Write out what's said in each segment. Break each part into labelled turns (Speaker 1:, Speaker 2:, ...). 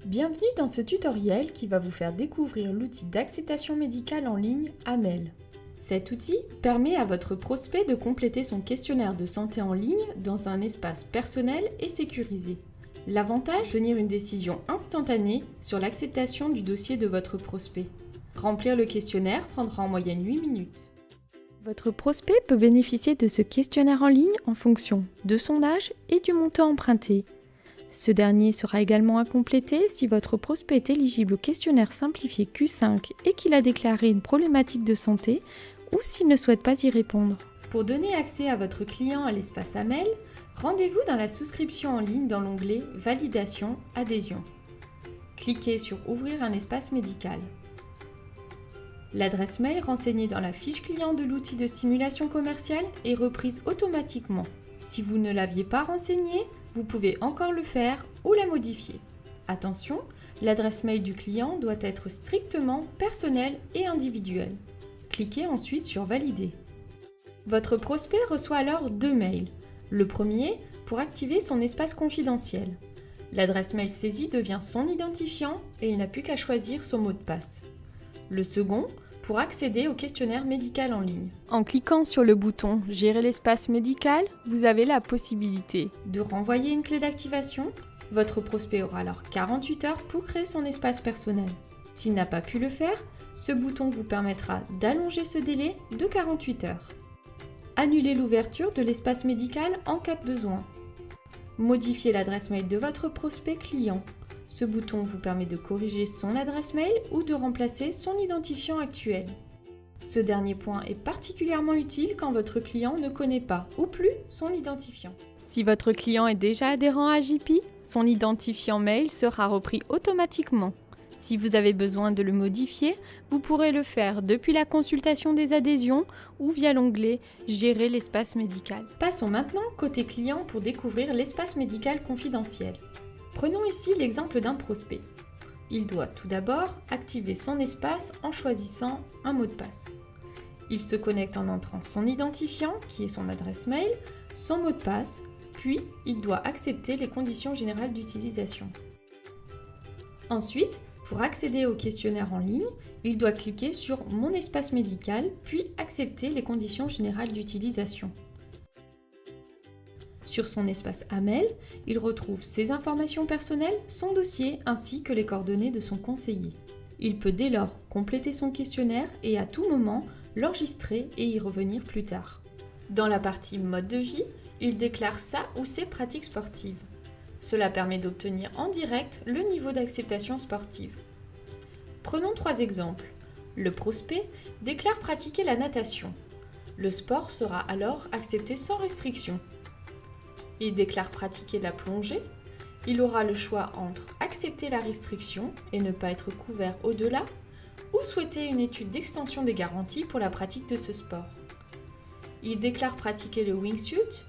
Speaker 1: Bienvenue dans ce tutoriel qui va vous faire découvrir l'outil d'acceptation médicale en ligne AMEL. Cet outil permet à votre prospect de compléter son questionnaire de santé en ligne dans un espace personnel et sécurisé. L'avantage, tenir une décision instantanée sur l'acceptation du dossier de votre prospect. Remplir le questionnaire prendra en moyenne 8 minutes. Votre prospect peut bénéficier de ce questionnaire en ligne en fonction de son âge et du montant emprunté. Ce dernier sera également à compléter si votre prospect est éligible au questionnaire simplifié Q5 et qu'il a déclaré une problématique de santé ou s'il ne souhaite pas y répondre. Pour donner accès à votre client à l'espace AMEL, rendez-vous dans la souscription en ligne dans l'onglet « Validation, adhésion ». Cliquez sur « Ouvrir un espace médical ». L'adresse mail renseignée dans la fiche client de l'outil de simulation commerciale est reprise automatiquement. Si vous ne l'aviez pas renseignée, vous pouvez encore le faire ou la modifier. Attention, l'adresse mail du client doit être strictement personnelle et individuelle. Cliquez ensuite sur Valider. Votre prospect reçoit alors 2 mails. Le premier pour activer son espace confidentiel. L'adresse mail saisie devient son identifiant et il n'a plus qu'à choisir son mot de passe. Le second pour accéder au questionnaire médical en ligne. En cliquant sur le bouton « Gérer l'espace médical », vous avez la possibilité de renvoyer une clé d'activation. Votre prospect aura alors 48 heures pour créer son espace personnel. S'il n'a pas pu le faire, ce bouton vous permettra d'allonger ce délai de 48 heures. Annuler l'ouverture de l'espace médical en cas de besoin. Modifier l'adresse mail de votre prospect client. Ce bouton vous permet de corriger son adresse mail ou de remplacer son identifiant actuel. Ce dernier point est particulièrement utile quand votre client ne connaît pas ou plus son identifiant. Si votre client est déjà adhérent à JP, son identifiant mail sera repris automatiquement. Si vous avez besoin de le modifier, vous pourrez le faire depuis la consultation des adhésions ou via l'onglet « Gérer l'espace médical ». Passons maintenant côté client pour découvrir l'espace médical confidentiel. Prenons ici l'exemple d'un prospect. Il doit tout d'abord activer son espace en choisissant un mot de passe. Il se connecte en entrant son identifiant, qui est son adresse mail, son mot de passe, puis il doit accepter les conditions générales d'utilisation. Ensuite, pour accéder au questionnaire en ligne, il doit cliquer sur « Mon espace médical » puis accepter les conditions générales d'utilisation. Sur son espace AMEL, il retrouve ses informations personnelles, son dossier ainsi que les coordonnées de son conseiller. Il peut dès lors compléter son questionnaire et à tout moment l'enregistrer et y revenir plus tard. Dans la partie mode de vie, il déclare sa ou ses pratiques sportives. Cela permet d'obtenir en direct le niveau d'acceptation sportive. Prenons 3 exemples. Le prospect déclare pratiquer la natation. Le sport sera alors accepté sans restriction. Il déclare pratiquer la plongée. Il aura le choix entre accepter la restriction et ne pas être couvert au-delà ou souhaiter une étude d'extension des garanties pour la pratique de ce sport. Il déclare pratiquer le wingsuit.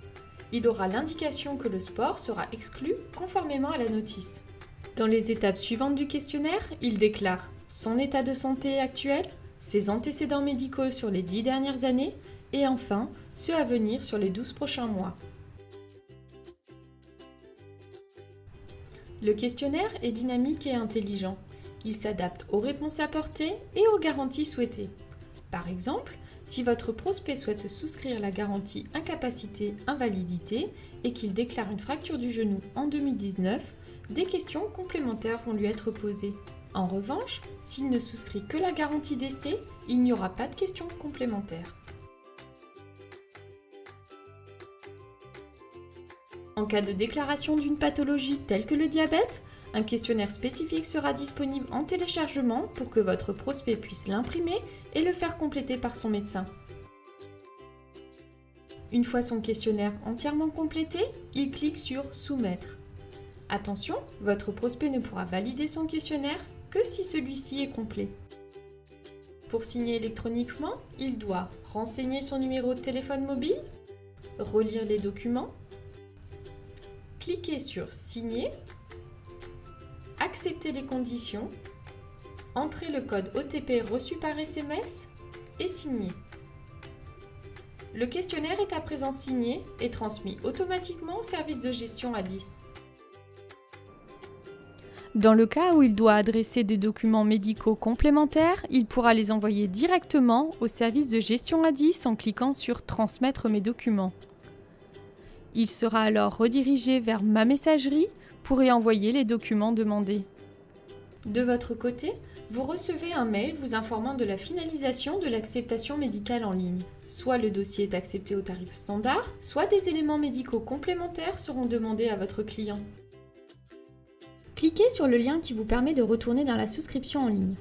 Speaker 1: Il aura l'indication que le sport sera exclu conformément à la notice. Dans les étapes suivantes du questionnaire, il déclare son état de santé actuel, ses antécédents médicaux sur les 10 dernières années et enfin ceux à venir sur les 12 prochains mois. Le questionnaire est dynamique et intelligent. Il s'adapte aux réponses apportées et aux garanties souhaitées. Par exemple, si votre prospect souhaite souscrire la garantie incapacité-invalidité et qu'il déclare une fracture du genou en 2019, des questions complémentaires vont lui être posées. En revanche, s'il ne souscrit que la garantie décès, il n'y aura pas de questions complémentaires. En cas de déclaration d'une pathologie telle que le diabète, un questionnaire spécifique sera disponible en téléchargement pour que votre prospect puisse l'imprimer et le faire compléter par son médecin. Une fois son questionnaire entièrement complété, il clique sur « Soumettre ». Attention, votre prospect ne pourra valider son questionnaire que si celui-ci est complet. Pour signer électroniquement, il doit renseigner son numéro de téléphone mobile, relire les documents, cliquez sur « Signer », accepter les conditions, entrer le code OTP reçu par SMS et signer. Le questionnaire est à présent signé et transmis automatiquement au service de gestion A10. Dans le cas où il doit adresser des documents médicaux complémentaires, il pourra les envoyer directement au service de gestion ADIS en cliquant sur « Transmettre mes documents ». Il sera alors redirigé vers ma messagerie pour y envoyer les documents demandés. De votre côté, vous recevez un mail vous informant de la finalisation de l'acceptation médicale en ligne. Soit le dossier est accepté au tarif standard, soit des éléments médicaux complémentaires seront demandés à votre client. Cliquez sur le lien qui vous permet de retourner dans la souscription en ligne.